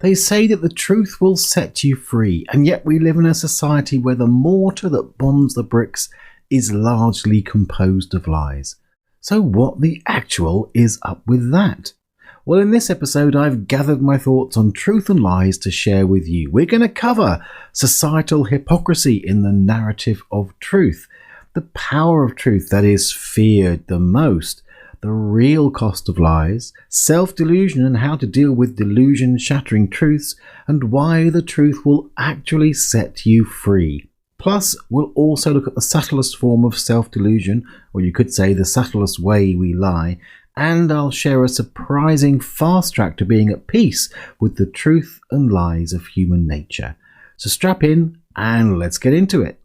They say that the truth will set you free, and yet we live in a society where the mortar that bonds the bricks is largely composed of lies. So what the actual is up with that? Well, in this episode, I've gathered my thoughts on truth and lies to share with you. We're going to cover societal hypocrisy in the narrative of truth, the power of truth that is feared the most, the real cost of lies, self-delusion and how to deal with delusion shattering truths, and why the truth will actually set you free. Plus, we'll also look at the subtlest form of self-delusion, or you could say the subtlest way we lie, and I'll share a surprising fast track to being at peace with the truth and lies of human nature. So strap in and let's get into it.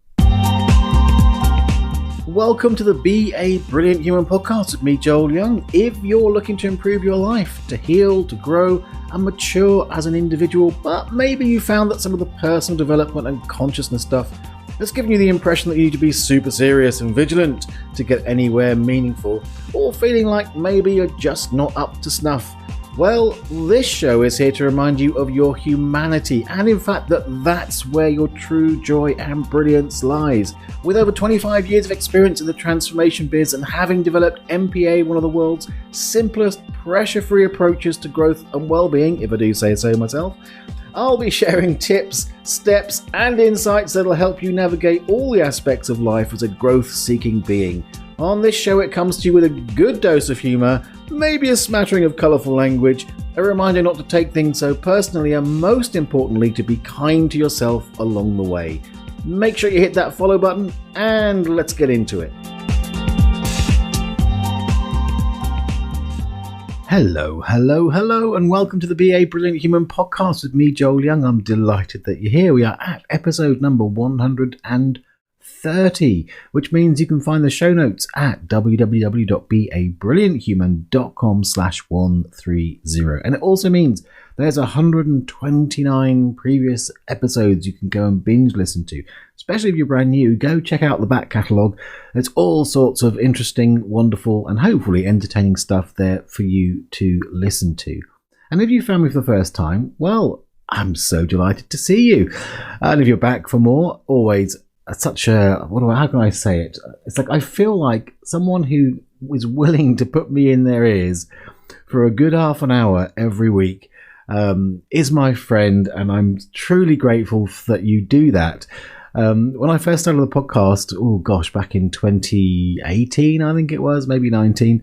Welcome to the Be a Brilliant Human podcast with me, Joel Young. If you're looking to improve your life, to heal, to grow, and mature as an individual, but maybe you found that some of the personal development and consciousness stuff has given you the impression that you need to be super serious and vigilant to get anywhere meaningful, or feeling like maybe you're just not up to snuff, well, this show is here to remind you of your humanity, and in fact that's where your true joy and brilliance lies. With over 25 years of experience in the transformation biz and having developed NPA, one of the world's simplest, pressure-free approaches to growth and well-being, if I do say so myself, I'll be sharing tips, steps, and insights that'll help you navigate all the aspects of life as a growth-seeking being. On this show, it comes to you with a good dose of humour, maybe a smattering of colourful language, a reminder not to take things so personally, and most importantly, to be kind to yourself along the way. Make sure you hit that follow button, and let's get into it. Hello, and welcome to the Be a Brilliant Human podcast with me, Joel Young. I'm delighted that you're here. We are at episode number 130, which means you can find the show notes at www.beabrillianthuman.com/130. And it also means there's 129 previous episodes you can go and binge listen to. Especially if you're brand new, go check out the back catalogue. There's all sorts of interesting, wonderful, and hopefully entertaining stuff there for you to listen to. And if you found me for the first time, well, I'm so delighted to see you. And if you're back for more, always such a, how can I say it? It's like I feel like someone who is willing to put me in their ears for a good half an hour every week is my friend, and I'm truly grateful that you do that. When I first started the podcast, back in 2018, I think it was, maybe 19,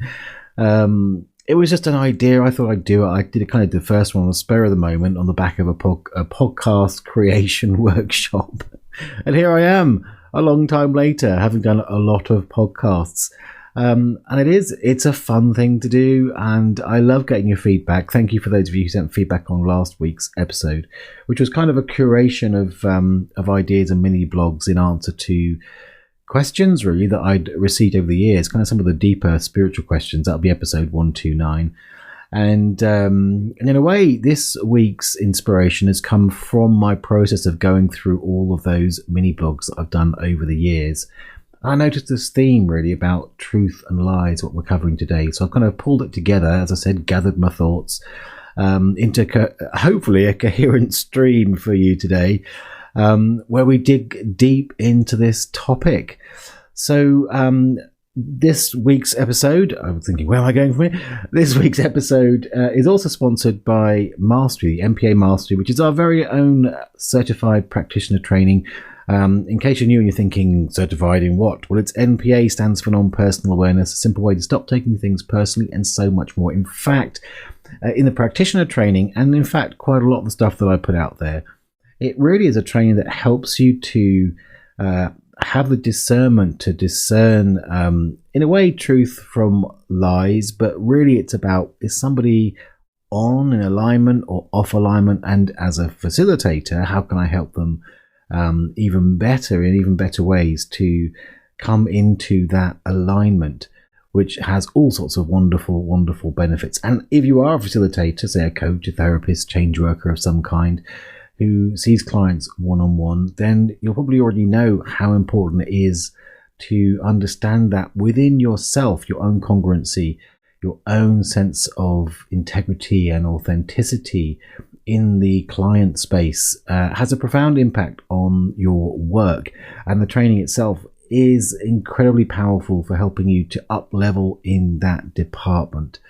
it was just an idea. I thought I'd do it. I did it kind of the first one on the spur of the moment on the back of a podcast creation workshop. And here I am, a long time later, having done a lot of podcasts. And it's a fun thing to do, and I love getting your feedback. Thank you for those of you who sent feedback on last week's episode, which was kind of a curation of ideas and mini blogs in answer to questions, really, that I'd received over the years, kind of some of the deeper spiritual questions. That'll be episode 129. And in a way, this week's inspiration has come from my process of going through all of those mini blogs that I've done over the years. I noticed this theme really about truth and lies, what we're covering today. So I've kind of pulled it together, as I said, gathered my thoughts into hopefully a coherent stream for you today, where we dig deep into this topic. So this week's episode, I was thinking, where am I going from it? This week's episode is also sponsored by Mastery, the NPA Mastery, which is our very own certified practitioner training. In case you're new and you're thinking, certified in what? Well, it's NPA, stands for non-personal awareness, a simple way to stop taking things personally, and so much more. In fact, in the practitioner training, and in fact, quite a lot of the stuff that I put out there, it really is a training that helps you to have the discernment to discern, in a way, truth from lies, but really it's about, is somebody on in alignment or off alignment? And as a facilitator, how can I help them even better, in even better ways, to come into that alignment, which has all sorts of wonderful, wonderful benefits. And if you are a facilitator, say a coach, a therapist, change worker of some kind, who sees clients one-on-one, then you'll probably already know how important it is to understand that within yourself, your own congruency, your own sense of integrity and authenticity in the client space has a profound impact on your work, and the training itself is incredibly powerful for helping you to up level in that department.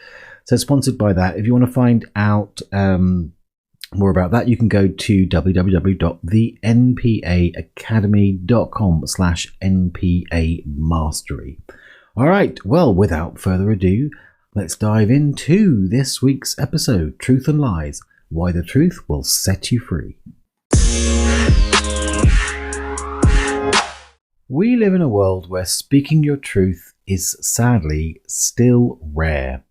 So sponsored by that. If you want to find out more about that, you can go to www.thenpaacademy.com/NPA Mastery. All right, well, without further ado, let's dive into this week's episode, Truth and Lies, Why the Truth Will Set You Free. We live in a world where speaking your truth is sadly still rare.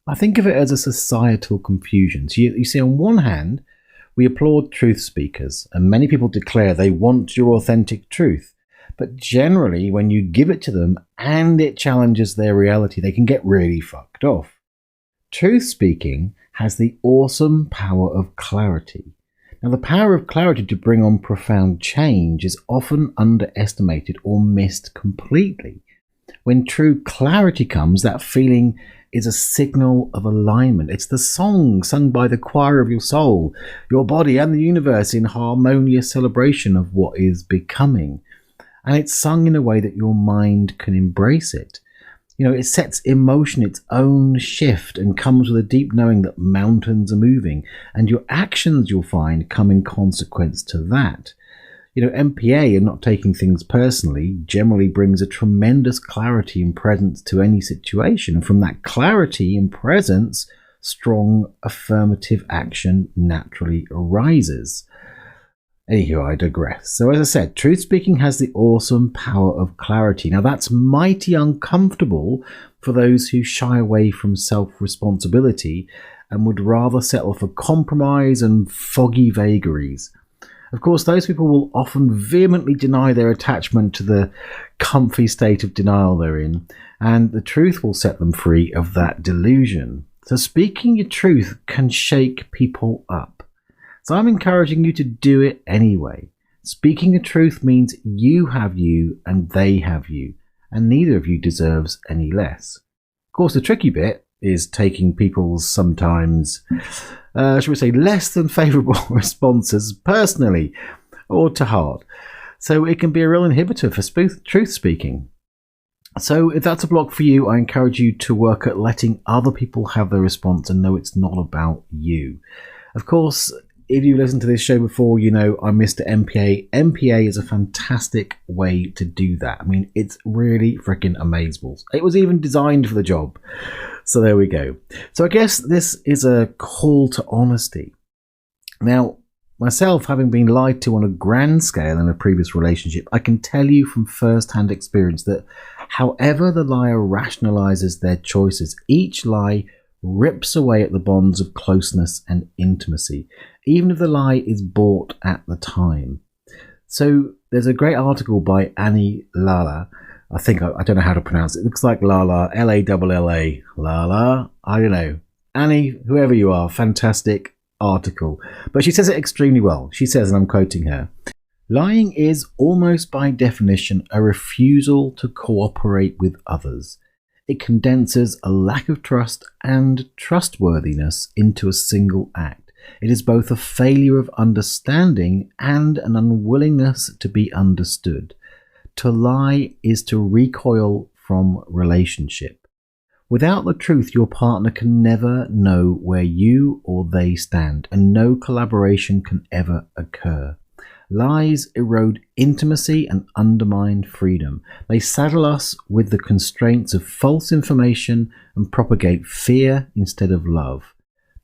I think of it as a societal confusion. So you see, on one hand, we applaud truth speakers, and many people declare they want your authentic truth. But generally, when you give it to them and it challenges their reality, they can get really fucked off. Truth speaking has the awesome power of clarity. Now, the power of clarity to bring on profound change is often underestimated or missed completely. When true clarity comes, that feeling is a signal of alignment. It's the song sung by the choir of your soul, your body and the universe in harmonious celebration of what is becoming. And it's sung in a way that your mind can embrace it. It sets in motion its own shift and comes with a deep knowing that mountains are moving, and your actions, you'll find, come in consequence to that. NPA, and not taking things personally, generally brings a tremendous clarity and presence to any situation. And from that clarity and presence, strong affirmative action naturally arises. Anywho, I digress. So as I said, truth speaking has the awesome power of clarity. Now that's mighty uncomfortable for those who shy away from self-responsibility and would rather settle for compromise and foggy vagaries. Of course, those people will often vehemently deny their attachment to the comfy state of denial they're in, and the truth will set them free of that delusion. So speaking your truth can shake people up. So I'm encouraging you to do it anyway. Speaking the truth means you have you and they have you, and neither of you deserves any less. Of course, the tricky bit is taking people's sometimes, shall we say, less than favourable responses personally or to heart. So it can be a real inhibitor for truth speaking. So if that's a block for you, I encourage you to work at letting other people have their response and know it's not about you. Of course, if you listened to this show before, you know I'm Mr. NPA. NPA is a fantastic way to do that. I mean, it's really freaking amazeballs. It was even designed for the job. So there we go. So I guess this is a call to honesty. Now, myself, having been lied to on a grand scale in a previous relationship, I can tell you from first-hand experience that however the liar rationalizes their choices, each lie rips away at the bonds of closeness and intimacy, even if the lie is bought at the time. So there's a great article by Annie Lala. I don't know how to pronounce it. It looks like Lala, L-A-L-L-A. Lala, I don't know. Annie, whoever you are, fantastic article. But she says it extremely well. She says, and I'm quoting her, "Lying is almost by definition a refusal to cooperate with others. It condenses a lack of trust and trustworthiness into a single act. It is both a failure of understanding and an unwillingness to be understood. To lie is to recoil from relationship. Without the truth, your partner can never know where you or they stand, and no collaboration can ever occur. Lies erode intimacy and undermine freedom. They saddle us with the constraints of false information and propagate fear instead of love.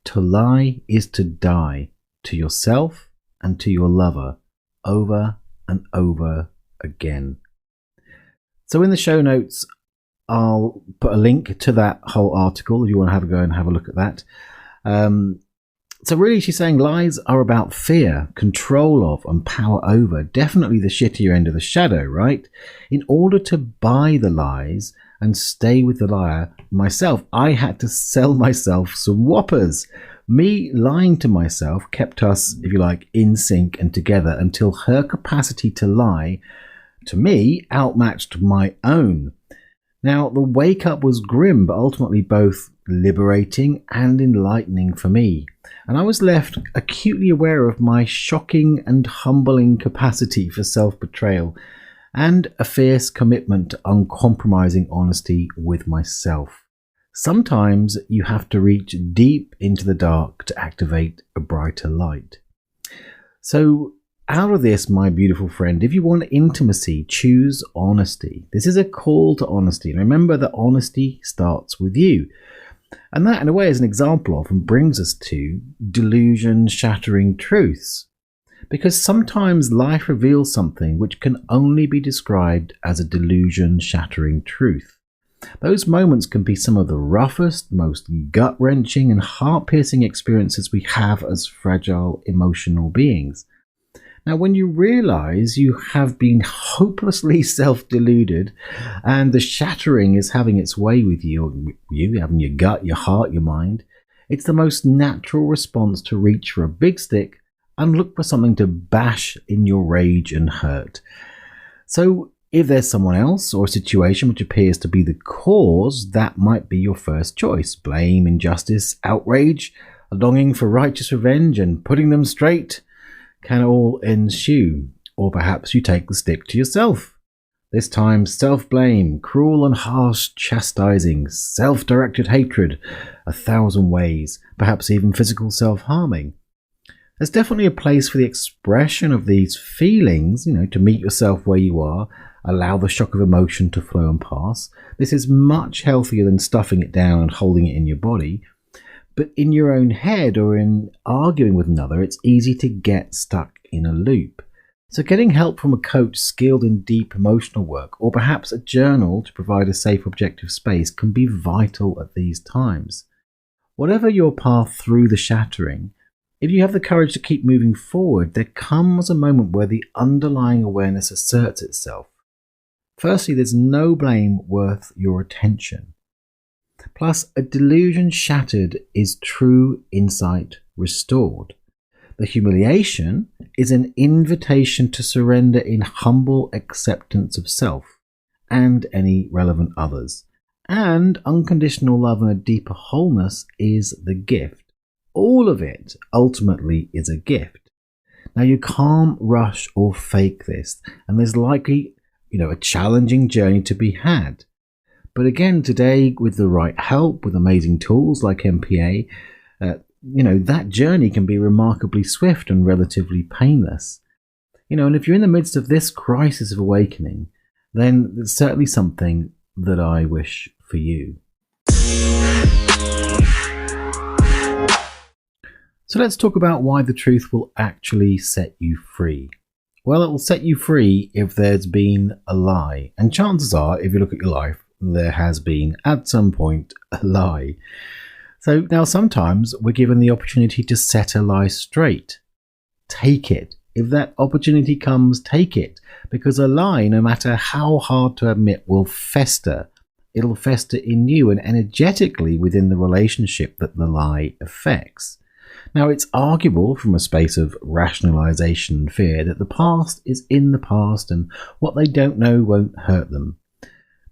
To lie is to die to yourself and to your lover over and over again." So in the show notes, I'll put a link to that whole article if you want to go and have a look at that. So really, she's saying lies are about fear, control of, and power over. Definitely the shittier end of the shadow, right? In order to buy the lies and stay with the liar, myself, I had to sell myself some whoppers. Me lying to myself kept us, if you like, in sync and together until her capacity to lie, to me, outmatched my own. Now, the wake up was grim, but ultimately both liberating and enlightening for me. And I was left acutely aware of my shocking and humbling capacity for self-betrayal and a fierce commitment to uncompromising honesty with myself. Sometimes you have to reach deep into the dark to activate a brighter light. So, out of this, my beautiful friend, if you want intimacy, choose honesty. This is a call to honesty. And remember that honesty starts with you. And that, in a way, is an example of and brings us to delusion shattering truths. Because sometimes life reveals something which can only be described as a delusion shattering truth. Those moments can be some of the roughest, most gut-wrenching and heart-piercing experiences we have as fragile, emotional beings. Now, when you realize you have been hopelessly self-deluded and the shattering is having its way with you having your gut, your heart, your mind, it's the most natural response to reach for a big stick and look for something to bash in your rage and hurt. So, if there's someone else or a situation which appears to be the cause, that might be your first choice. Blame, injustice, outrage, a longing for righteous revenge and putting them straight can all ensue, or perhaps you take the stick to yourself. This time, self-blame, cruel and harsh chastising, self-directed hatred, 1,000 ways, perhaps even physical self-harming. There's definitely a place for the expression of these feelings, to meet yourself where you are, allow the shock of emotion to flow and pass. This is much healthier than stuffing it down and holding it in your body. But in your own head or in arguing with another, it's easy to get stuck in a loop. So getting help from a coach skilled in deep emotional work, or perhaps a journal to provide a safe objective space, can be vital at these times. Whatever your path through the shattering, if you have the courage to keep moving forward, there comes a moment where the underlying awareness asserts itself. Firstly, there's no blame worth your attention. Plus, a delusion shattered is true insight restored. The humiliation is an invitation to surrender in humble acceptance of self and any relevant others. And unconditional love and a deeper wholeness is the gift. All of it ultimately is a gift. Now, you can't rush or fake this, and there's likely, a challenging journey to be had. But again, today, with the right help, with amazing tools like NPA, that journey can be remarkably swift and relatively painless. And if you're in the midst of this crisis of awakening, then it's certainly something that I wish for you. So let's talk about why the truth will actually set you free. Well, it will set you free if there's been a lie. And chances are, if you look at your life, there has been, at some point, a lie. So now sometimes we're given the opportunity to set a lie straight. Take it. If that opportunity comes, take it. Because a lie, no matter how hard to admit, will fester. It'll fester in you and energetically within the relationship that the lie affects. Now, it's arguable from a space of rationalization and fear that the past is in the past and what they don't know won't hurt them.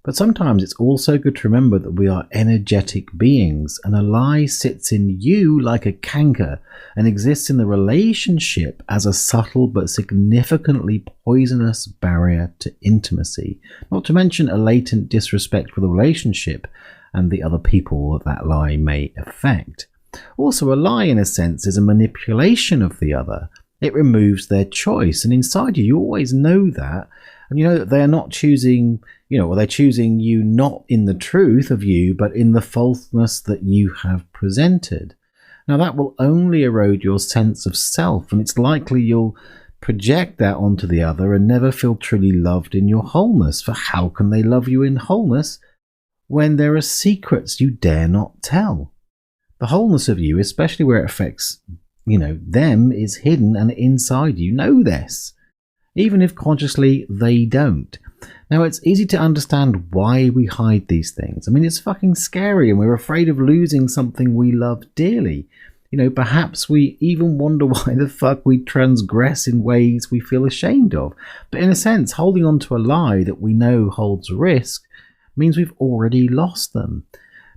But sometimes it's also good to remember that we are energetic beings, and a lie sits in you like a canker and exists in the relationship as a subtle but significantly poisonous barrier to intimacy, not to mention a latent disrespect for the relationship and the other people that lie may affect. Also, a lie, in a sense, is a manipulation of the other. It removes their choice, and inside you always know that, and you know that they are not choosing, or they're choosing you not in the truth of you, but in the falseness that you have presented. Now, that will only erode your sense of self, and it's likely you'll project that onto the other and never feel truly loved in your wholeness. For how can they love you in wholeness when there are secrets you dare not tell? The wholeness of you, especially where it affects, them, is hidden and inside you know this, even if consciously they don't. Now, it's easy to understand why we hide these things. I mean, it's fucking scary and we're afraid of losing something we love dearly. Perhaps we even wonder why the fuck we transgress in ways we feel ashamed of. But in a sense, holding on to a lie that we know holds risk means we've already lost them.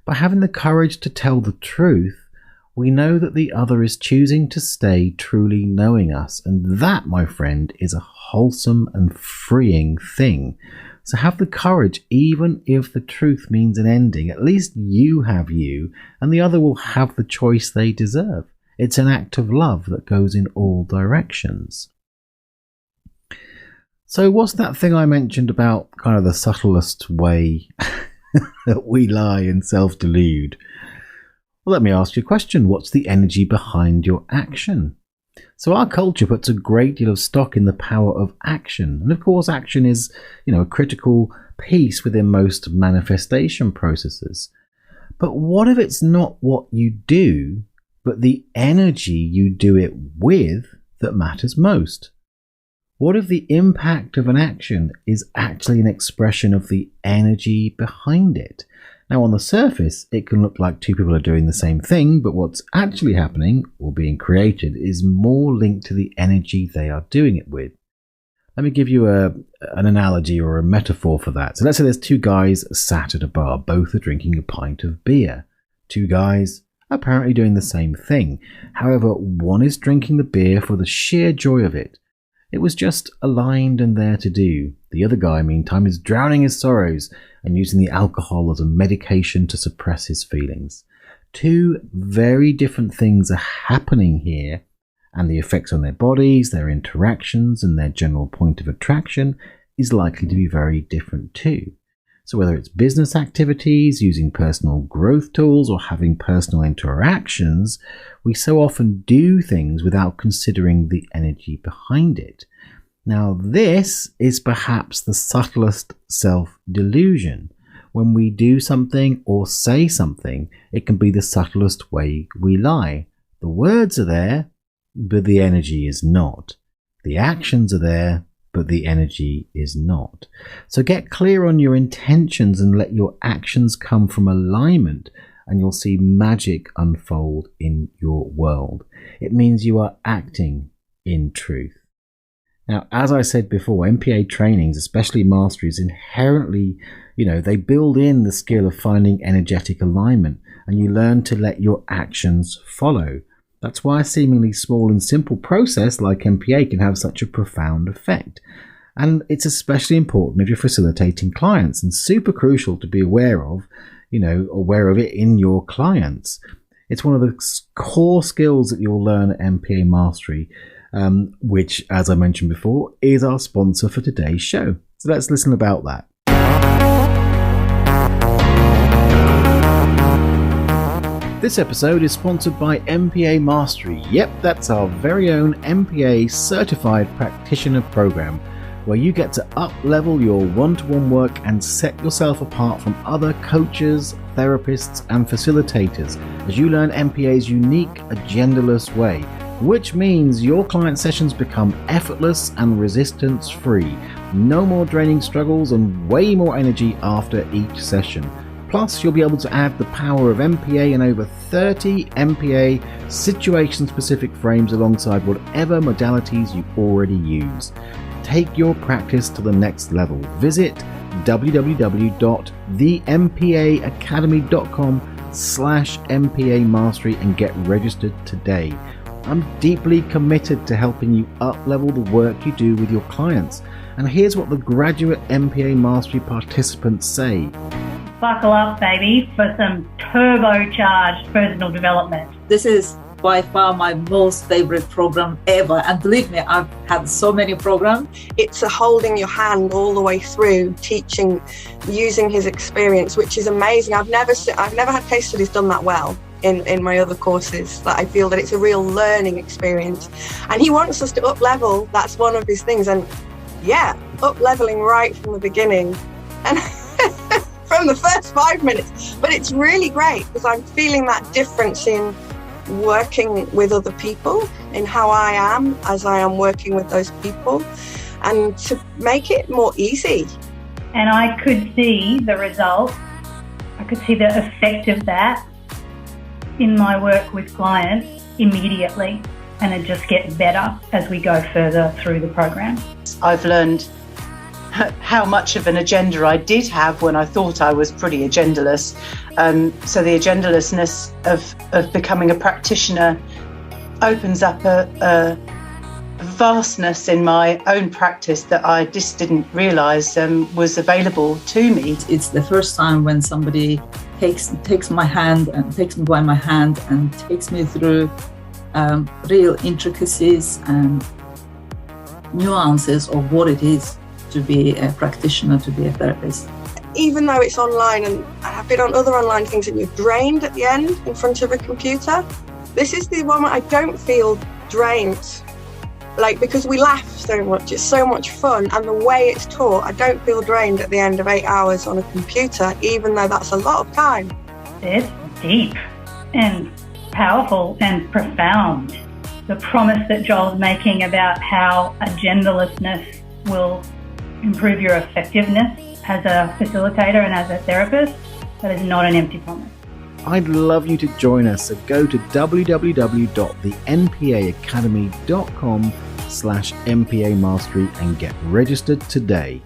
By having the courage to tell the truth, we know that the other is choosing to stay truly knowing us, and that, my friend, is a wholesome and freeing thing. So have the courage, even if the truth means an ending. At least you have you, and the other will have the choice they deserve. It's an act of love that goes in all directions. So what's that thing I mentioned about kind of the subtlest way that we lie and self-delude? Well, let me ask you a question. What's the energy behind your action? So our culture puts a great deal of stock in the power of action. And of course, action is, a critical piece within most manifestation processes. But what if it's not what you do, but the energy you do it with that matters most? What if the impact of an action is actually an expression of the energy behind it? Now, on the surface, it can look like two people are doing the same thing, but what's actually happening or being created is more linked to the energy they are doing it with. Let me give you an analogy or a metaphor for that. So let's say there's two guys sat at a bar. Both are drinking a pint of beer. Two guys apparently doing the same thing. However, one is drinking the beer for the sheer joy of it. It was just aligned and there to do. The other guy, meantime, is drowning his sorrows and using the alcohol as a medication to suppress his feelings. Two very different things are happening here, and the effects on their bodies, their interactions, and their general point of attraction is likely to be very different too. So whether it's business activities, using personal growth tools, or having personal interactions, we so often do things without considering the energy behind it. Now, this is perhaps the subtlest self-delusion. When we do something or say something, it can be the subtlest way we lie. The words are there, but the energy is not. The actions are there, but the energy is not. So get clear on your intentions and let your actions come from alignment, and you'll see magic unfold in your world. It means you are acting in truth. Now, as I said before, NPA trainings, especially masteries, inherently, they build in the skill of finding energetic alignment, and you learn to let your actions follow. That's why a seemingly small and simple process like NPA can have such a profound effect. And it's especially important if you're facilitating clients, and super crucial to be aware of it in your clients. It's one of the core skills that you'll learn at NPA Mastery, which, as I mentioned before, is our sponsor for today's show. So let's listen about that. This episode is sponsored by NPA Mastery. Yep, that's our very own NPA Certified Practitioner program, where you get to up-level your one-to-one work and set yourself apart from other coaches, therapists, and facilitators as you learn NPA's unique agendaless way, which means your client sessions become effortless and resistance-free. No more draining struggles and way more energy after each session. Plus, you'll be able to add the power of NPA and over 30 NPA situation-specific frames alongside whatever modalities you already use. Take your practice to the next level. Visit www.thempaacademy.com/NPA Mastery and get registered today. I'm deeply committed to helping you up-level the work you do with your clients. And here's what the graduate NPA Mastery participants say. Buckle up, baby, for some turbocharged personal development. This is by far my most favorite program ever. And believe me, I've had so many programs. It's a holding your hand all the way through, teaching, using his experience, which is amazing. I've never had case studies done that well in my other courses. That I feel that it's a real learning experience. And he wants us to up level. That's one of his things. And yeah, up leveling right from the beginning. And from the first 5 minutes. But it's really great because I'm feeling that difference in working with other people, in how I am as I am working with those people, and to make it more easy. And I could see the results. I could see the effect of that in my work with clients immediately, and it just gets better as we go further through the program. I've learned how much of an agenda I did have when I thought I was pretty agendaless. So the agendalessness of becoming a practitioner opens up a vastness in my own practice that I just didn't realise was available to me. It's the first time when somebody takes my hand and takes me by my hand and takes me through real intricacies and nuances of what it is to be a practitioner, to be a therapist. Even though it's online, and I've been on other online things, and you're drained at the end in front of a computer, this is the one where I don't feel drained. Like, because we laugh so much, it's so much fun, and the way it's taught, I don't feel drained at the end of 8 hours on a computer, even though that's a lot of time. It's deep and powerful and profound. The promise that Joel's making about how agendalessness will improve your effectiveness as a facilitator and as a therapist, that is not an empty promise. I'd love you to join us, so go to www.thenpaacademy.com/NPA Mastery and get registered today.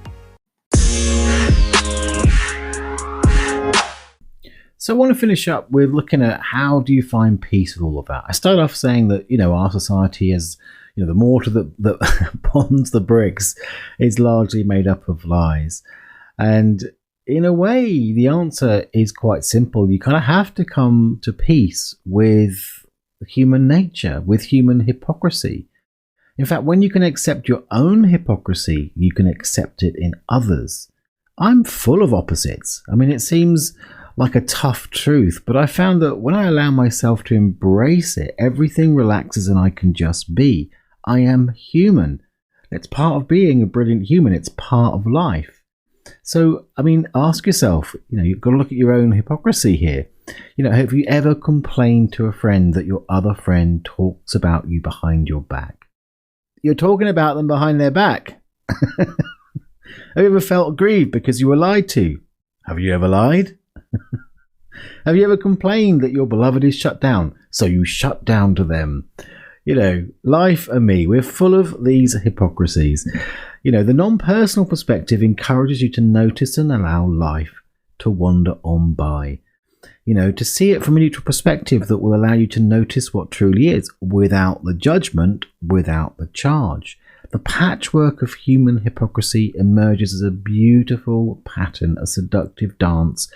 So I want to finish up with looking at how do you find peace with all of that. I started off saying that, our society is, the mortar that bonds the bricks is largely made up of lies. And in a way, the answer is quite simple. You kind of have to come to peace with human nature, with human hypocrisy. In fact, when you can accept your own hypocrisy, you can accept it in others. I'm full of opposites. I mean, it seems like a tough truth, but I found that when I allow myself to embrace it, everything relaxes and I can just be. I am human. It's part of being a brilliant human. It's part of life. So, ask yourself, you've got to look at your own hypocrisy here. Have you ever complained to a friend that your other friend talks about you behind your back? You're talking about them behind their back. Have you ever felt aggrieved because you were lied to? Have you ever lied? Have you ever complained that your beloved is shut down, so you shut down to them? Life and me, we're full of these hypocrisies. The non-personal perspective encourages you to notice and allow life to wander on by. To see it from a neutral perspective that will allow you to notice what truly is, without the judgment, without the charge. The patchwork of human hypocrisy emerges as a beautiful pattern, a seductive dance,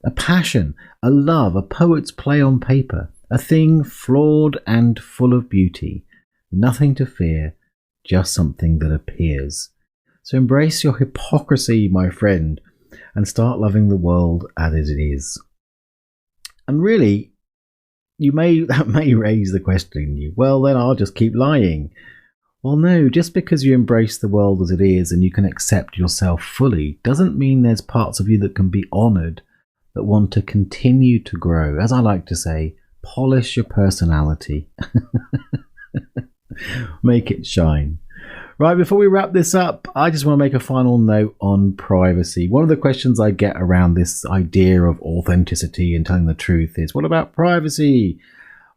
a passion, a love, a poet's play on paper, a thing flawed and full of beauty. Nothing to fear, just something that appears. So embrace your hypocrisy, my friend, and start loving the world as it is. And really, that may raise the question in you, well, then I'll just keep lying. Well, no, just because you embrace the world as it is and you can accept yourself fully doesn't mean there's parts of you that can be honoured, that want to continue to grow. As I like to say, polish your personality. Make it shine. Right, before we wrap this up, I just want to make a final note on privacy. One of the questions I get around this idea of authenticity and telling the truth is, what about privacy?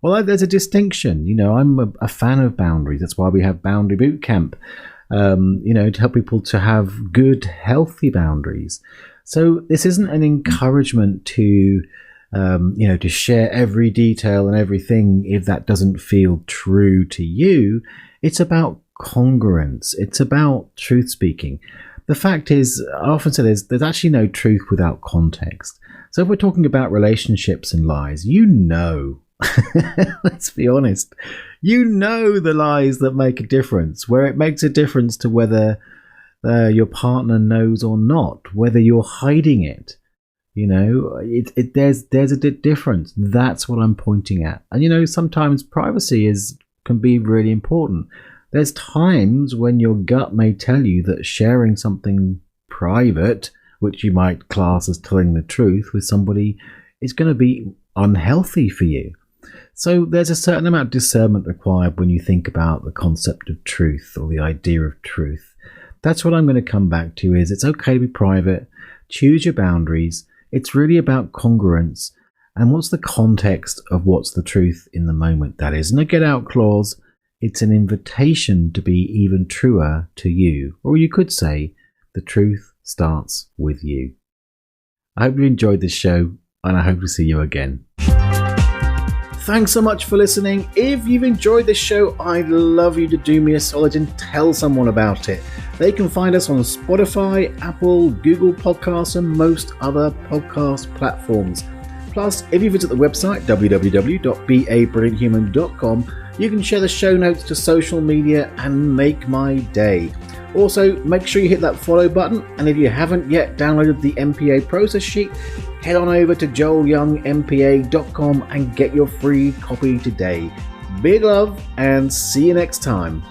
Well, there's a distinction. I'm a fan of boundaries. That's why we have Boundary Bootcamp, to help people to have good, healthy boundaries. So this isn't an encouragement to share every detail and everything if that doesn't feel true to you. It's about congruence. It's about truth speaking. The fact is, I often say there's actually no truth without context. So if we're talking about relationships and lies, let's be honest, the lies that make a difference, where it makes a difference to whether your partner knows or not, whether you're hiding it. There's a difference. That's what I'm pointing at. And sometimes privacy can be really important. There's times when your gut may tell you that sharing something private, which you might class as telling the truth with somebody, is going to be unhealthy for you. So there's a certain amount of discernment required when you think about the concept of truth or the idea of truth. That's what I'm going to come back to is it's okay to be private, choose your boundaries. It's really about congruence and what's the context of what's the truth in the moment. That isn't a get out clause. It's an invitation to be even truer to you. Or you could say, the truth starts with you. I hope you enjoyed this show, and I hope to see you again. Thanks so much for listening. If you've enjoyed this show, I'd love you to do me a solid and tell someone about it. They can find us on Spotify, Apple, Google Podcasts, and most other podcast platforms. Plus, if you visit the website www.babrillianthuman.com, you can share the show notes to social media and make my day. Also, make sure you hit that follow button, and if you haven't yet downloaded the NPA process sheet, head on over to joelyoungmpa.com and get your free copy today. Big love, and see you next time.